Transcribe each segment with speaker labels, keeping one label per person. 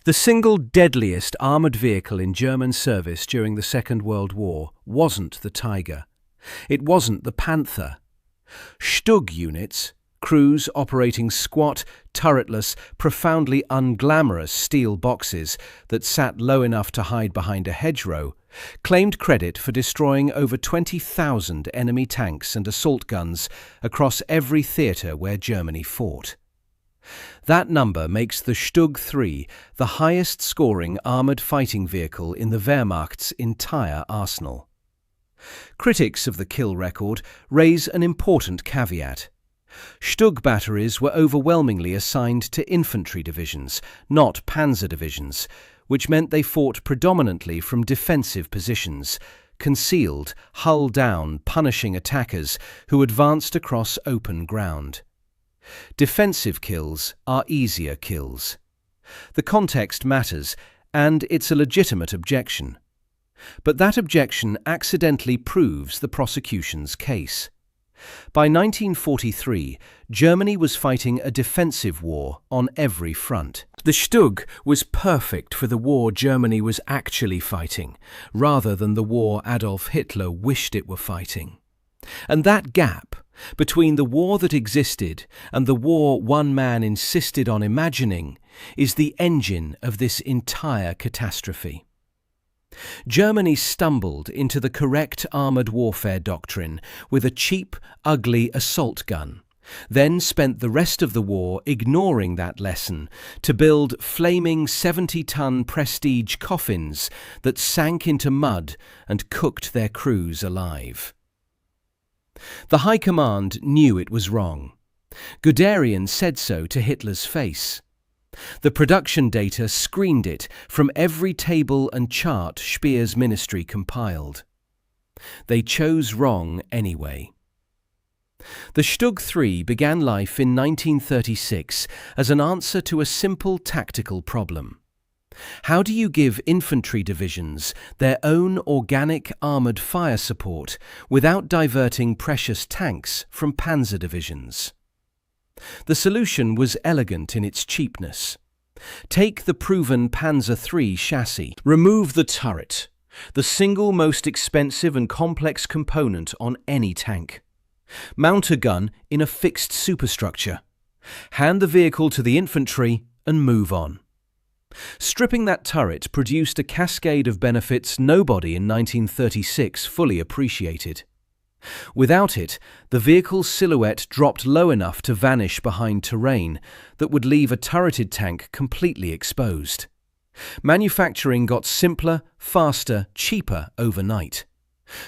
Speaker 1: The single deadliest armoured vehicle in German service during the Second World War wasn't the Tiger. It wasn't the Panther. StuG units, crews operating squat, turretless, profoundly unglamorous steel boxes that sat low enough to hide behind a hedgerow, claimed credit for destroying over 20,000 enemy tanks and assault guns across every theatre where Germany fought. That number makes the StuG III the highest-scoring armoured fighting vehicle in the Wehrmacht's entire arsenal. Critics of the kill record raise an important caveat. StuG batteries were overwhelmingly assigned to infantry divisions, not panzer divisions, which meant they fought predominantly from defensive positions, concealed, hull-down, punishing attackers who advanced across open ground. Defensive kills are easier kills. The context matters, and it's a legitimate objection. But that objection accidentally proves the prosecution's case. By 1943, Germany was fighting a defensive war on every front. The StuG was perfect for the war Germany was actually fighting, rather than the war Adolf Hitler wished it were fighting. And that gap between the war that existed and the war one man insisted on imagining is the engine of this entire catastrophe. Germany stumbled into the correct armoured warfare doctrine with a cheap, ugly assault gun, then spent the rest of the war ignoring that lesson to build flaming 70-ton prestige coffins that sank into mud and cooked their crews alive. The High Command knew it was wrong. Guderian said so to Hitler's face. The production data screened it from every table and chart Speer's ministry compiled. They chose wrong anyway. The StuG III began life in 1936 as an answer to a simple tactical problem. How do you give infantry divisions their own organic armoured fire support without diverting precious tanks from panzer divisions? The solution was elegant in its cheapness. Take the proven Panzer III chassis. Remove the turret, the single most expensive and complex component on any tank. Mount a gun in a fixed superstructure. Hand the vehicle to the infantry and move on. Stripping that turret produced a cascade of benefits nobody in 1936 fully appreciated. Without it, the vehicle's silhouette dropped low enough to vanish behind terrain that would leave a turreted tank completely exposed. Manufacturing got simpler, faster, cheaper overnight.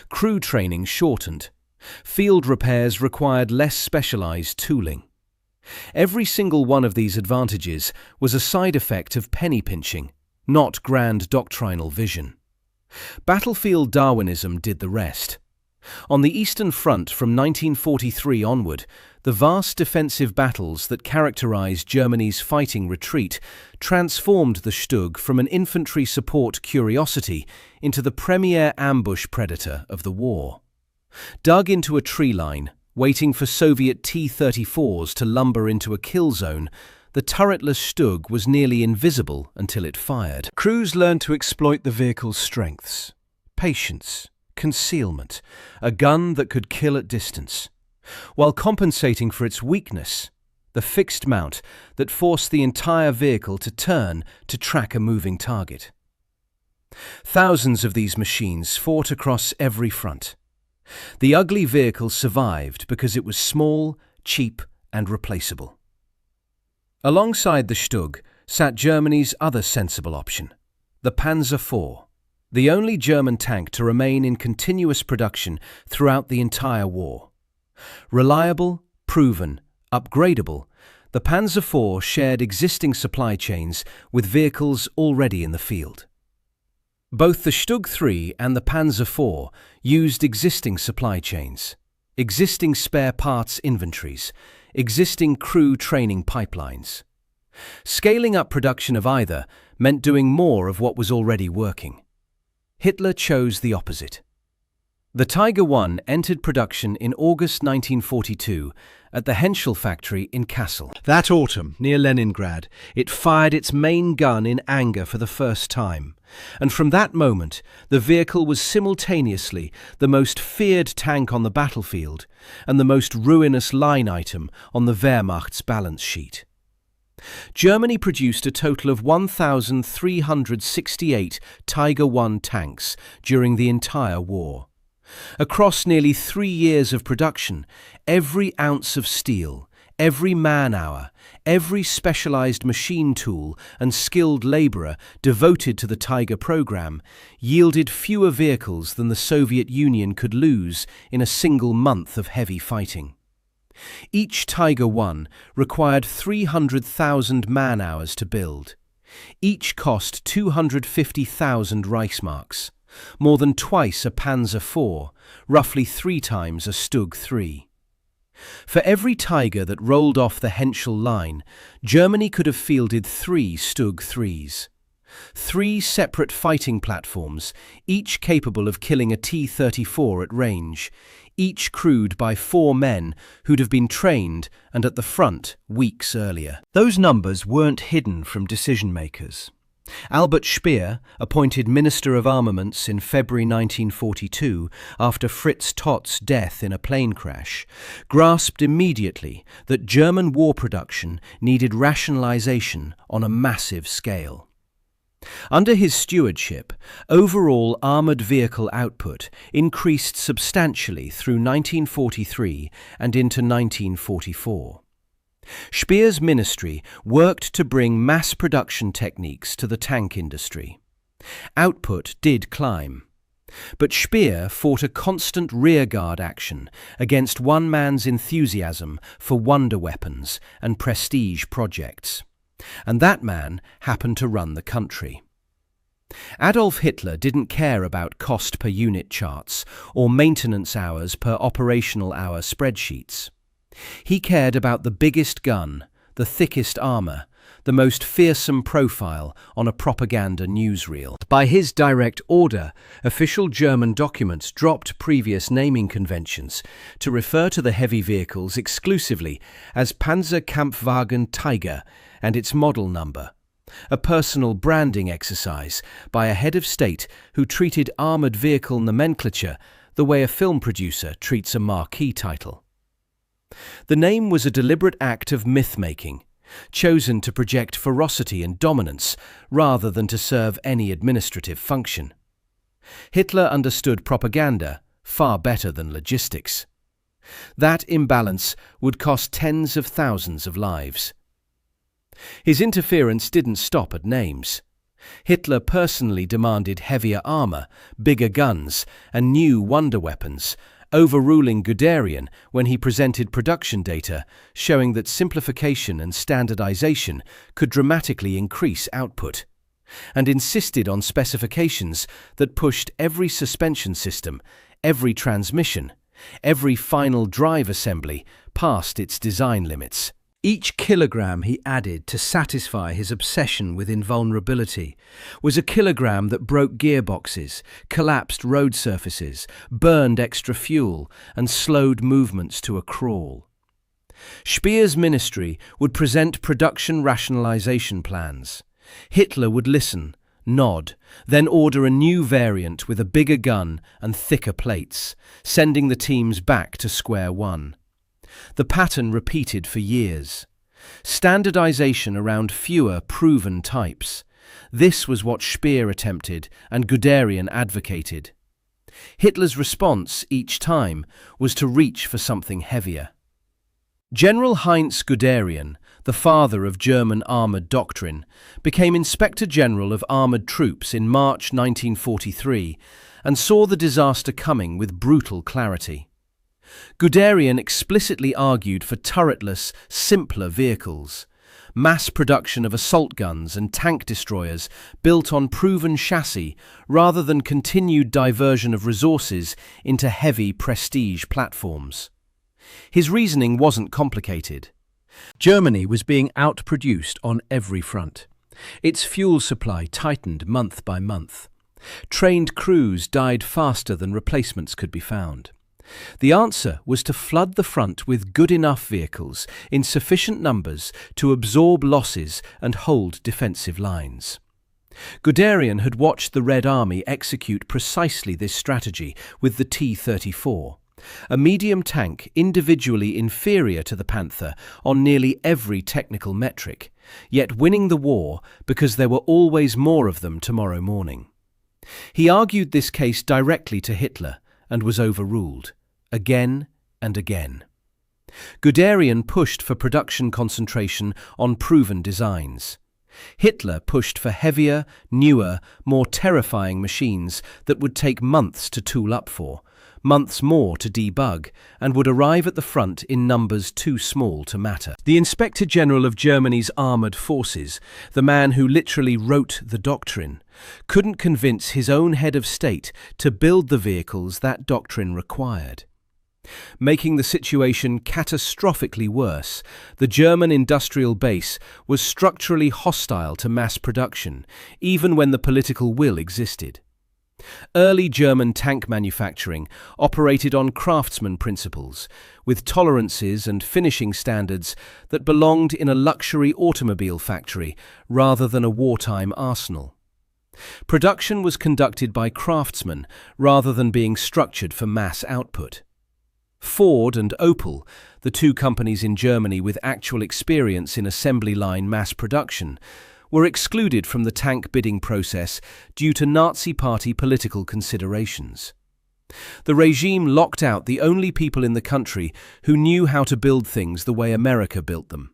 Speaker 1: Crew training shortened. Field repairs required less specialized tooling. Every single one of these advantages was a side effect of penny pinching, not grand doctrinal vision. Battlefield Darwinism did the rest. On the Eastern Front from 1943 onward, the vast defensive battles that characterized Germany's fighting retreat transformed the StuG from an infantry support curiosity into the premier ambush predator of the war. Dug into a tree line, waiting for Soviet T-34s to lumber into a kill zone, the turretless StuG was nearly invisible until it fired. Crews learned to exploit the vehicle's strengths: patience, concealment, a gun that could kill at distance, while compensating for its weakness, the fixed mount that forced the entire vehicle to turn to track a moving target. Thousands of these machines fought across every front. The ugly vehicle survived because it was small, cheap, and replaceable. Alongside the StuG sat Germany's other sensible option, the Panzer IV, the only German tank to remain in continuous production throughout the entire war. Reliable, proven, upgradable, the Panzer IV shared existing supply chains with vehicles already in the field. Both the StuG III and the Panzer IV used existing supply chains, existing spare parts inventories, existing crew training pipelines. Scaling up production of either meant doing more of what was already working. Hitler chose the opposite. The Tiger I entered production in August 1942 at the Henschel factory in Kassel. That autumn, near Leningrad, it fired its main gun in anger for the first time. And from that moment, the vehicle was simultaneously the most feared tank on the battlefield and the most ruinous line item on the Wehrmacht's balance sheet. Germany produced a total of 1,368 Tiger I tanks during the entire war. Across nearly 3 years of production, every ounce of steel, every man-hour, every specialized machine tool and skilled laborer devoted to the Tiger program yielded fewer vehicles than the Soviet Union could lose in a single month of heavy fighting. Each Tiger I required 300,000 man-hours to build. Each cost 250,000 Reichsmarks, more than twice a Panzer IV, roughly 3 times a StuG III. For every Tiger that rolled off the Henschel line, Germany could have fielded 3 StuG IIIs. 3 separate fighting platforms, each capable of killing a T-34 at range, each crewed by 4 men who'd have been trained and at the front weeks earlier. Those numbers weren't hidden from decision-makers. Albert Speer, appointed Minister of Armaments in February 1942 after Fritz Tott's death in a plane crash, grasped immediately that German war production needed rationalization on a massive scale. Under his stewardship, overall armoured vehicle output increased substantially through 1943 and into 1944. Speer's ministry worked to bring mass production techniques to the tank industry. Output did climb. But Speer fought a constant rearguard action against one man's enthusiasm for wonder weapons and prestige projects. And that man happened to run the country. Adolf Hitler didn't care about cost per unit charts or maintenance hours per operational hour spreadsheets. He cared about the biggest gun, the thickest armour, the most fearsome profile on a propaganda newsreel. By his direct order, official German documents dropped previous naming conventions to refer to the heavy vehicles exclusively as Panzerkampfwagen Tiger and its model number, a personal branding exercise by a head of state who treated armoured vehicle nomenclature the way a film producer treats a marquee title. The name was a deliberate act of myth-making, chosen to project ferocity and dominance rather than to serve any administrative function. Hitler understood propaganda far better than logistics. That imbalance would cost tens of thousands of lives. His interference didn't stop at names. Hitler personally demanded heavier armour, bigger guns, and new wonder weapons, overruling Guderian when he presented production data showing that simplification and standardization could dramatically increase output, and insisted on specifications that pushed every suspension system, every transmission, every final drive assembly past its design limits. Each kilogram he added to satisfy his obsession with invulnerability was a kilogram that broke gearboxes, collapsed road surfaces, burned extra fuel, and slowed movements to a crawl. Speer's ministry would present production rationalization plans. Hitler would listen, nod, then order a new variant with a bigger gun and thicker plates, sending the teams back to square one. The pattern repeated for years. Standardization around fewer proven types. This was what Speer attempted and Guderian advocated. Hitler's response each time was to reach for something heavier. General Heinz Guderian, the father of German armoured doctrine, became Inspector General of Armoured Troops in March 1943 and saw the disaster coming with brutal clarity. Guderian explicitly argued for turretless, simpler vehicles, mass production of assault guns and tank destroyers built on proven chassis rather than continued diversion of resources into heavy prestige platforms. His reasoning wasn't complicated. Germany was being outproduced on every front. Its fuel supply tightened month by month. Trained crews died faster than replacements could be found. The answer was to flood the front with good enough vehicles in sufficient numbers to absorb losses and hold defensive lines. Guderian had watched the Red Army execute precisely this strategy with the T-34, a medium tank individually inferior to the Panther on nearly every technical metric, yet winning the war because there were always more of them tomorrow morning. He argued this case directly to Hitler and was overruled, again and again. Guderian pushed for production concentration on proven designs. Hitler pushed for heavier, newer, more terrifying machines that would take months to tool up for, months more to debug, and would arrive at the front in numbers too small to matter. The Inspector General of Germany's armoured forces, the man who literally wrote the Doctrine, couldn't convince his own head of state to build the vehicles that doctrine required. Making the situation catastrophically worse, the German industrial base was structurally hostile to mass production, even when the political will existed. Early German tank manufacturing operated on craftsman principles, with tolerances and finishing standards that belonged in a luxury automobile factory rather than a wartime arsenal. Production was conducted by craftsmen rather than being structured for mass output. Ford and Opel, the two companies in Germany with actual experience in assembly line mass production, were excluded from the tank bidding process due to Nazi Party political considerations. The regime locked out the only people in the country who knew how to build things the way America built them: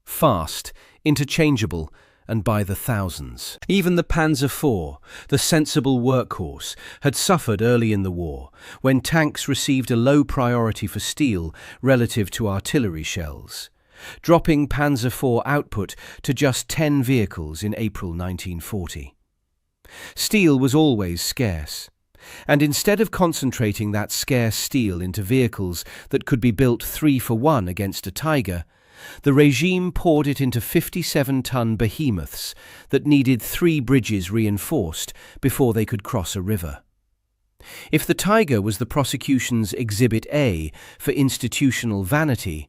Speaker 1: fast, interchangeable, and by the thousands. Even the Panzer IV, the sensible workhorse, had suffered early in the war, when tanks received a low priority for steel relative to artillery shells, dropping Panzer IV output to just 10 vehicles in April 1940. Steel was always scarce, and instead of concentrating that scarce steel into vehicles that could be built 3 for 1 against a Tiger, the regime poured it into 57-ton behemoths that needed 3 bridges reinforced before they could cross a river. If the Tiger was the prosecution's Exhibit A for institutional vanity,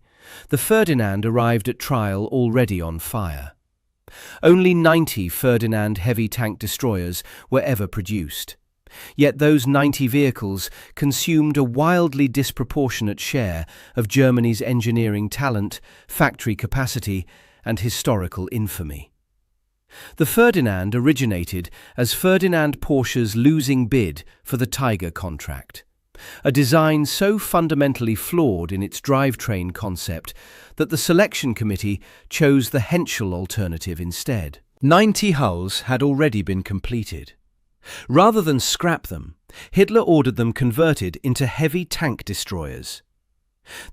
Speaker 1: the Ferdinand arrived at trial already on fire. Only 90 Ferdinand heavy tank destroyers were ever produced. Yet those 90 vehicles consumed a wildly disproportionate share of Germany's engineering talent, factory capacity, and historical infamy. The Ferdinand originated as Ferdinand Porsche's losing bid for the Tiger contract, a design so fundamentally flawed in its drivetrain concept that the selection committee chose the Henschel alternative instead. 90 hulls had already been completed. Rather than scrap them, Hitler ordered them converted into heavy tank destroyers.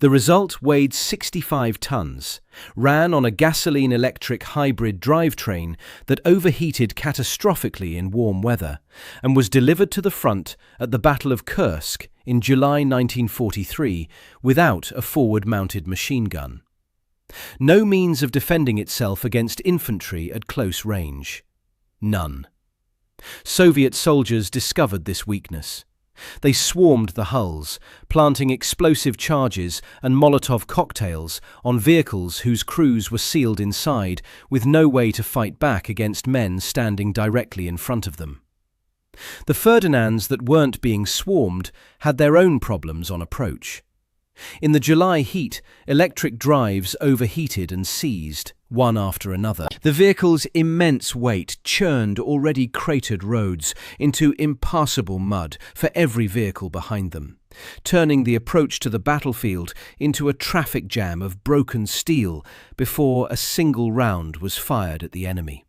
Speaker 1: The result weighed 65 tons, ran on a gasoline-electric hybrid drivetrain that overheated catastrophically in warm weather, and was delivered to the front at the Battle of Kursk in July 1943 without a forward-mounted machine gun. No means of defending itself against infantry at close range. None. Soviet soldiers discovered this weakness. They swarmed the hulls, planting explosive charges and Molotov cocktails on vehicles whose crews were sealed inside with no way to fight back against men standing directly in front of them. The Ferdinands that weren't being swarmed had their own problems on approach. In the July heat, electric drives overheated and seized, one after another. The vehicle's immense weight churned already cratered roads into impassable mud for every vehicle behind them, turning the approach to the battlefield into a traffic jam of broken steel before a single round was fired at the enemy.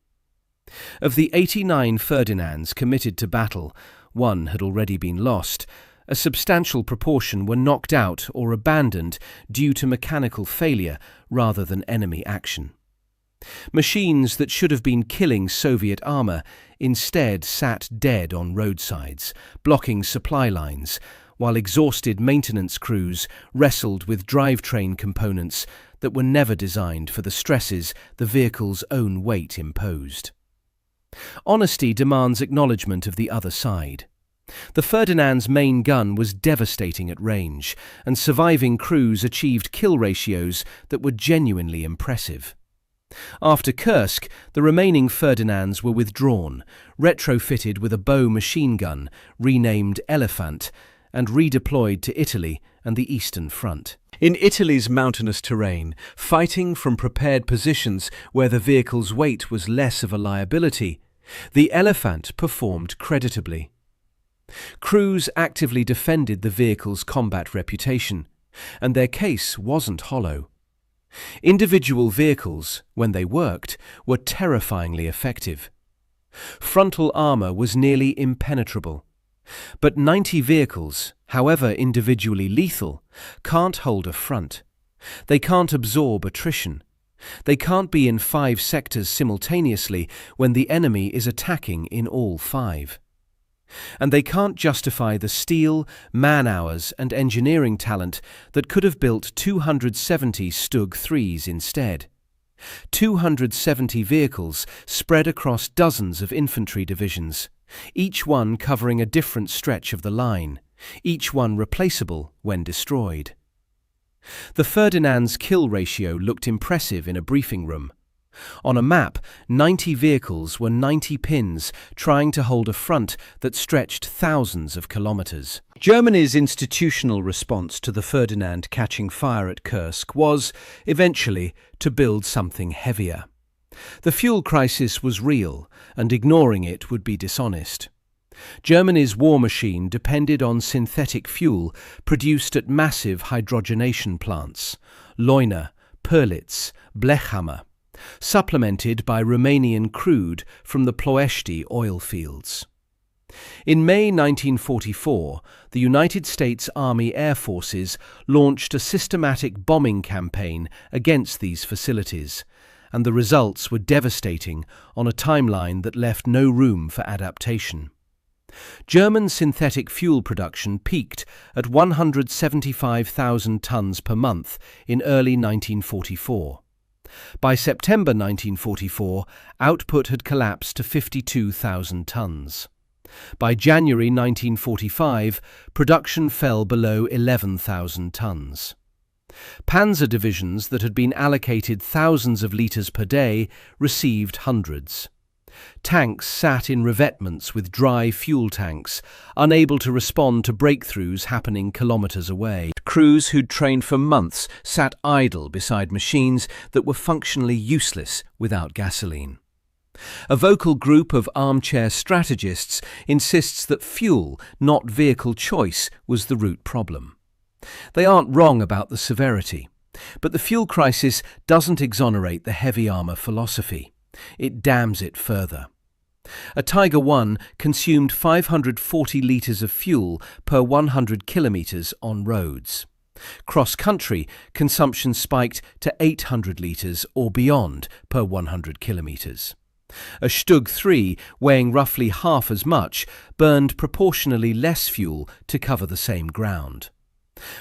Speaker 1: Of the 89 Ferdinands committed to battle, one had already been lost. A substantial proportion were knocked out or abandoned due to mechanical failure rather than enemy action. Machines that should have been killing Soviet armour instead sat dead on roadsides, blocking supply lines, while exhausted maintenance crews wrestled with drivetrain components that were never designed for the stresses the vehicle's own weight imposed. Honesty demands acknowledgement of the other side. The Ferdinand's main gun was devastating at range, and surviving crews achieved kill ratios that were genuinely impressive. After Kursk, the remaining Ferdinands were withdrawn, retrofitted with a bow machine gun, renamed Elephant, and redeployed to Italy and the Eastern Front. In Italy's mountainous terrain, fighting from prepared positions where the vehicle's weight was less of a liability, the Elephant performed creditably. Crews actively defended the vehicle's combat reputation, and their case wasn't hollow. Individual vehicles, when they worked, were terrifyingly effective. Frontal armour was nearly impenetrable. But 90 vehicles, however individually lethal, can't hold a front. They can't absorb attrition. They can't be in 5 sectors simultaneously when the enemy is attacking in all 5. And they can't justify the steel, man-hours and engineering talent that could have built 270 StuG IIIs instead. 270 vehicles spread across dozens of infantry divisions, each one covering a different stretch of the line, each one replaceable when destroyed. The Ferdinand's kill ratio looked impressive in a briefing room. On a map, 90 vehicles were 90 pins trying to hold a front that stretched thousands of kilometers. Germany's institutional response to the Ferdinand catching fire at Kursk was, eventually, to build something heavier. The fuel crisis was real, and ignoring it would be dishonest. Germany's war machine depended on synthetic fuel produced at massive hydrogenation plants, Leuna, Perlitz, Blechhammer, supplemented by Romanian crude from the Ploiești oil fields. In May 1944, the United States Army Air Forces launched a systematic bombing campaign against these facilities, and the results were devastating on a timeline that left no room for adaptation. German synthetic fuel production peaked at 175,000 tons per month in early 1944. By September 1944, output had collapsed to 52,000 tons. By January 1945, production fell below 11,000 tons. Panzer divisions that had been allocated thousands of litres per day received hundreds. Tanks sat in revetments with dry fuel tanks, unable to respond to breakthroughs happening kilometres away. Crews who'd trained for months sat idle beside machines that were functionally useless without gasoline. A vocal group of armchair strategists insists that fuel, not vehicle choice, was the root problem. They aren't wrong about the severity, but the fuel crisis doesn't exonerate the heavy armour philosophy. It damns it further. A Tiger I consumed 540 litres of fuel per 100 kilometres on roads. Cross-country, consumption spiked to 800 litres or beyond per 100 kilometres. A StuG III, weighing roughly half as much, burned proportionally less fuel to cover the same ground.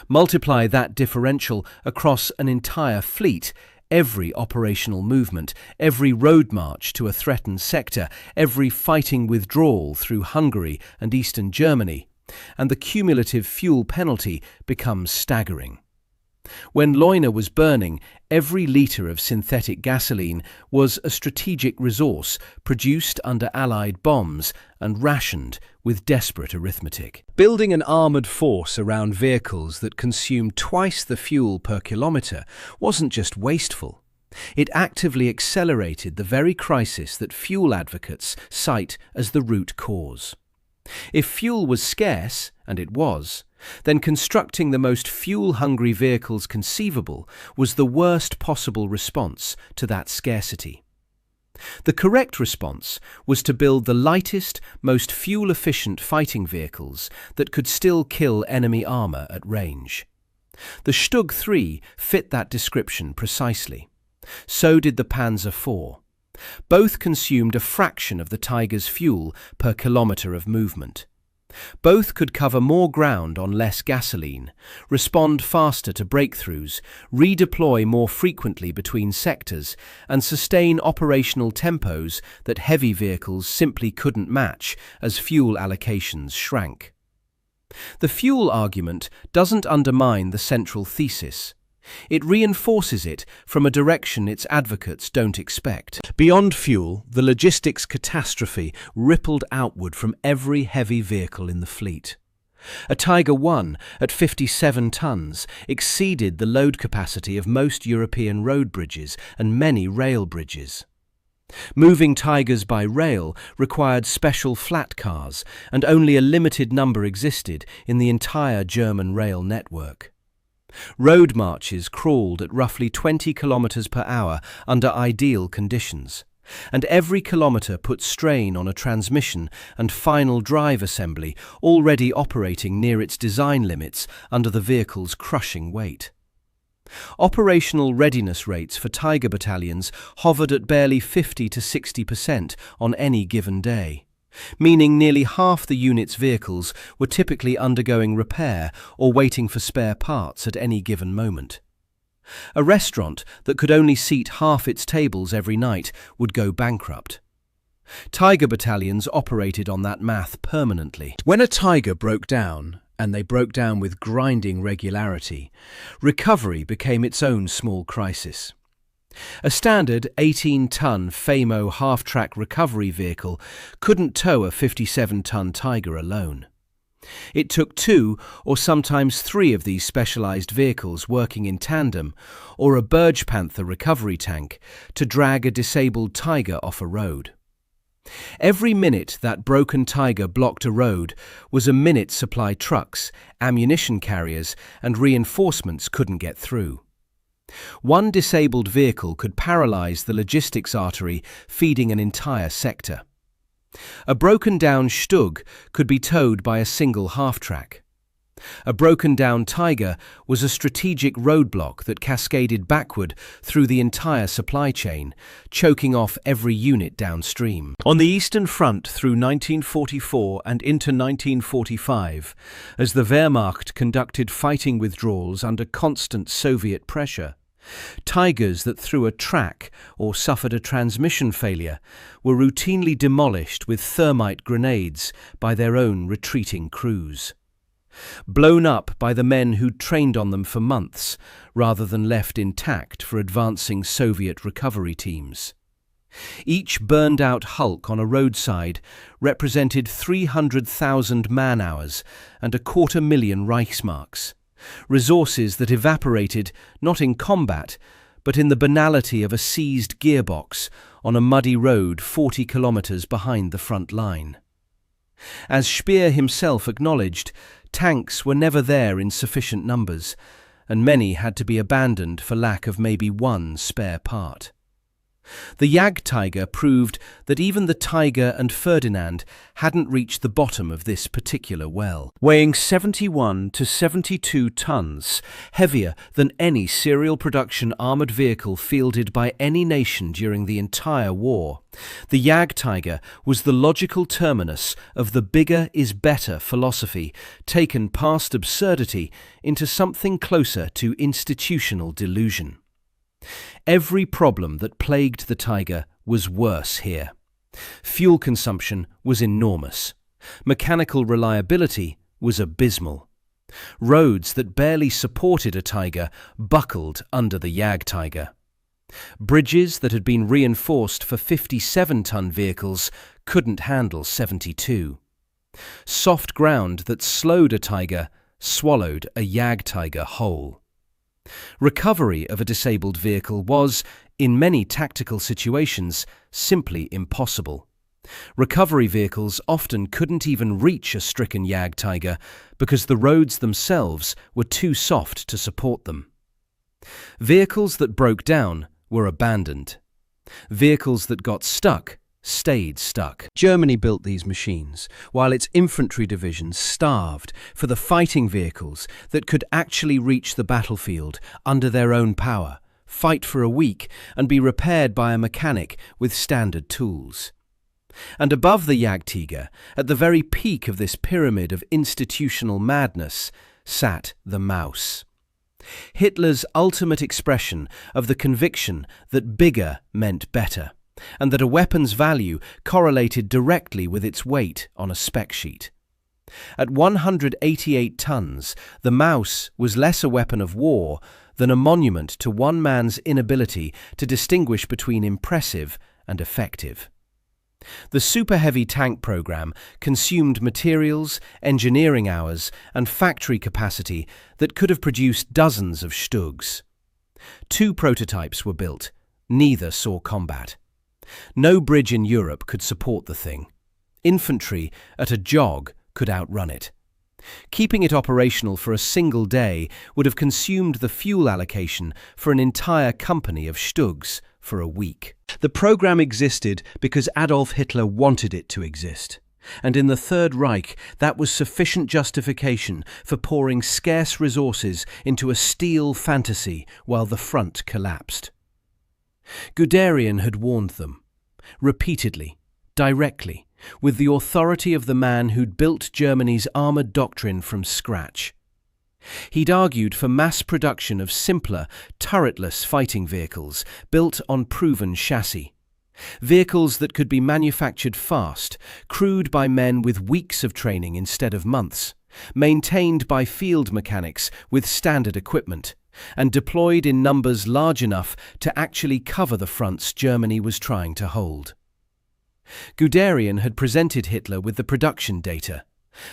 Speaker 1: Multiply that differential across an entire fleet. Every operational movement, every road march to a threatened sector, every fighting withdrawal through Hungary and Eastern Germany, and the cumulative fuel penalty becomes staggering. When Leuna was burning, every litre of synthetic gasoline was a strategic resource produced under Allied bombs and rationed with desperate arithmetic. Building an armoured force around vehicles that consumed twice the fuel per kilometre wasn't just wasteful. It actively accelerated the very crisis that fuel advocates cite as the root cause. If fuel was scarce, and it was, then constructing the most fuel-hungry vehicles conceivable was the worst possible response to that scarcity. The correct response was to build the lightest, most fuel-efficient fighting vehicles that could still kill enemy armour at range. The StuG III fit that description precisely. So did the Panzer IV. Both consumed a fraction of the Tiger's fuel per kilometre of movement. Both could cover more ground on less gasoline, respond faster to breakthroughs, redeploy more frequently between sectors, and sustain operational tempos that heavy vehicles simply couldn't match as fuel allocations shrank. The fuel argument doesn't undermine the central thesis. It reinforces it from a direction its advocates don't expect. Beyond fuel, the logistics catastrophe rippled outward from every heavy vehicle in the fleet. A Tiger I, at 57 tons, exceeded the load capacity of most European road bridges and many rail bridges. Moving Tigers by rail required special flat cars, and only a limited number existed in the entire German rail network. Road marches crawled at roughly 20 kilometers per hour under ideal conditions, and every kilometer put strain on a transmission and final drive assembly already operating near its design limits under the vehicle's crushing weight. Operational readiness rates for Tiger battalions hovered at barely 50 to 60% on any given day, meaning nearly half the unit's vehicles were typically undergoing repair or waiting for spare parts at any given moment. A restaurant that could only seat half its tables every night would go bankrupt. Tiger battalions operated on that math permanently. When a Tiger broke down, and they broke down with grinding regularity, recovery became its own small crisis. A standard 18-ton Famo half-track recovery vehicle couldn't tow a 57-ton Tiger alone. It took 2 or sometimes 3 of these specialized vehicles working in tandem, or a Panther recovery tank, to drag a disabled Tiger off a road. Every minute that broken Tiger blocked a road was a minute supply trucks, ammunition carriers, and reinforcements couldn't get through. One disabled vehicle could paralyze the logistics artery feeding an entire sector. A broken-down StuG could be towed by a single half-track. A broken-down Tiger was a strategic roadblock that cascaded backward through the entire supply chain, choking off every unit downstream. On the Eastern Front through 1944 and into 1945, as the Wehrmacht conducted fighting withdrawals under constant Soviet pressure, Tigers that threw a track or suffered a transmission failure were routinely demolished with thermite grenades by their own retreating crews. Blown up by the men who'd trained on them for months, rather than left intact for advancing Soviet recovery teams. Each burned-out hulk on a roadside represented 300,000 man-hours and 250,000 Reichsmarks, resources that evaporated not in combat, but in the banality of a seized gearbox on a muddy road 40 kilometers behind the front line. As Speer himself acknowledged, tanks were never there in sufficient numbers, and many had to be abandoned for lack of maybe one spare part. The Tiger proved that even the Tiger and Ferdinand hadn't reached the bottom of this particular well. Weighing 71 to 72 tons, heavier than any serial production armoured vehicle fielded by any nation during the entire war, the Tiger was the logical terminus of the bigger is better philosophy, taken past absurdity into something closer to institutional delusion. Every problem that plagued the Tiger was worse here. Fuel consumption was enormous. Mechanical reliability was abysmal. Roads that barely supported a Tiger buckled under the Tiger. Bridges that had been reinforced for 57-ton vehicles couldn't handle 72. Soft ground that slowed a Tiger swallowed a Tiger whole. Recovery of a disabled vehicle was, in many tactical situations, simply impossible. Recovery vehicles often couldn't even reach a stricken Tiger because the roads themselves were too soft to support them. Vehicles that broke down were abandoned. Vehicles that got stuck stayed stuck. Germany built these machines, while its infantry divisions starved for the fighting vehicles that could actually reach the battlefield under their own power, fight for a week, and be repaired by a mechanic with standard tools. And above the Jagdtiger, at the very peak of this pyramid of institutional madness, sat the mouse. Hitler's ultimate expression of the conviction that bigger meant better, and that a weapon's value correlated directly with its weight on a spec sheet. At 188 tons, the mouse was less a weapon of war than a monument to one man's inability to distinguish between impressive and effective. The super heavy tank program consumed materials, engineering hours, and factory capacity that could have produced dozens of StuGs. 2 prototypes were built, neither saw combat. No bridge in Europe could support the thing. Infantry, at a jog, could outrun it. Keeping it operational for a single day would have consumed the fuel allocation for an entire company of StuGs for a week. The program existed because Adolf Hitler wanted it to exist, and in the Third Reich that was sufficient justification for pouring scarce resources into a steel fantasy while the front collapsed. Guderian had warned them, repeatedly, directly, with the authority of the man who'd built Germany's armoured doctrine from scratch. He'd argued for mass production of simpler, turretless fighting vehicles built on proven chassis. Vehicles that could be manufactured fast, crewed by men with weeks of training instead of months, maintained by field mechanics with standard equipment, and deployed in numbers large enough to actually cover the fronts Germany was trying to hold. Guderian had presented Hitler with the production data,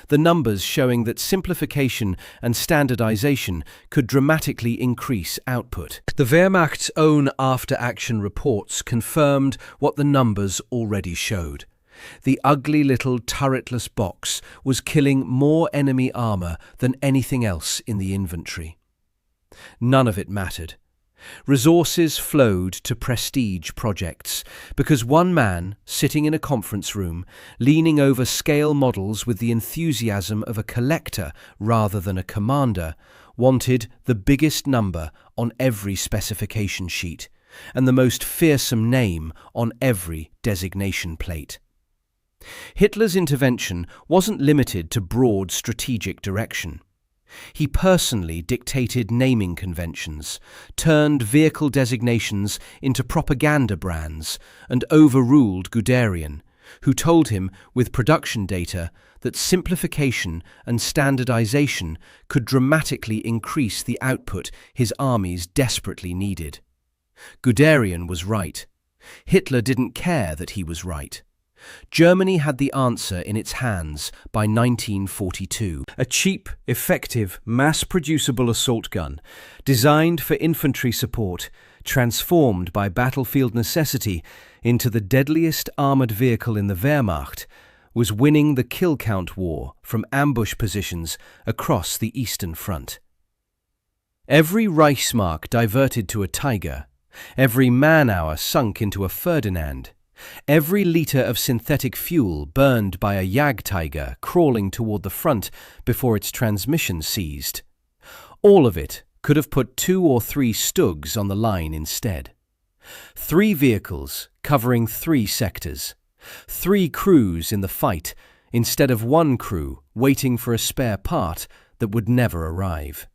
Speaker 1: the numbers showing that simplification and standardization could dramatically increase output. The Wehrmacht's own after-action reports confirmed what the numbers already showed. The ugly little turretless box was killing more enemy armor than anything else in the inventory. None of it mattered. Resources flowed to prestige projects because one man, sitting in a conference room, leaning over scale models with the enthusiasm of a collector rather than a commander, wanted the biggest number on every specification sheet and the most fearsome name on every designation plate. Hitler's intervention wasn't limited to broad strategic direction. He personally dictated naming conventions, turned vehicle designations into propaganda brands, and overruled Guderian, who told him with production data that simplification and standardization could dramatically increase the output his armies desperately needed. Guderian was right. Hitler didn't care that he was right. Germany had the answer in its hands by 1942. A cheap, effective, mass-producible assault gun, designed for infantry support, transformed by battlefield necessity into the deadliest armoured vehicle in the Wehrmacht, was winning the kill count war from ambush positions across the Eastern Front. Every Reichsmark diverted to a Tiger, every man-hour sunk into a Ferdinand, every litre of synthetic fuel burned by a Jagdtiger crawling toward the front before its transmission seized. All of it could have put 2 or 3 StuGs on the line instead. 3 vehicles covering 3 sectors. 3 crews in the fight instead of 1 crew waiting for a spare part that would never arrive.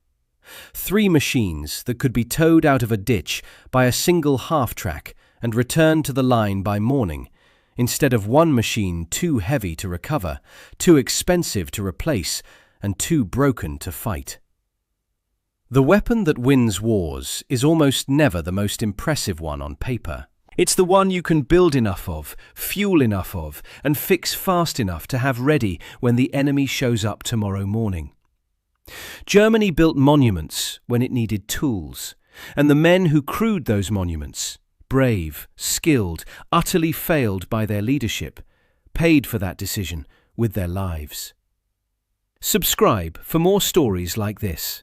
Speaker 1: 3 machines that could be towed out of a ditch by a single half-track and returned to the line by morning, instead of 1 machine too heavy to recover, too expensive to replace, and too broken to fight. The weapon that wins wars is almost never the most impressive one on paper. It's the one you can build enough of, fuel enough of, and fix fast enough to have ready when the enemy shows up tomorrow morning. Germany built monuments when it needed tools, and the men who crewed those monuments, brave, skilled, utterly failed by their leadership, paid for that decision with their lives. Subscribe for more stories like this.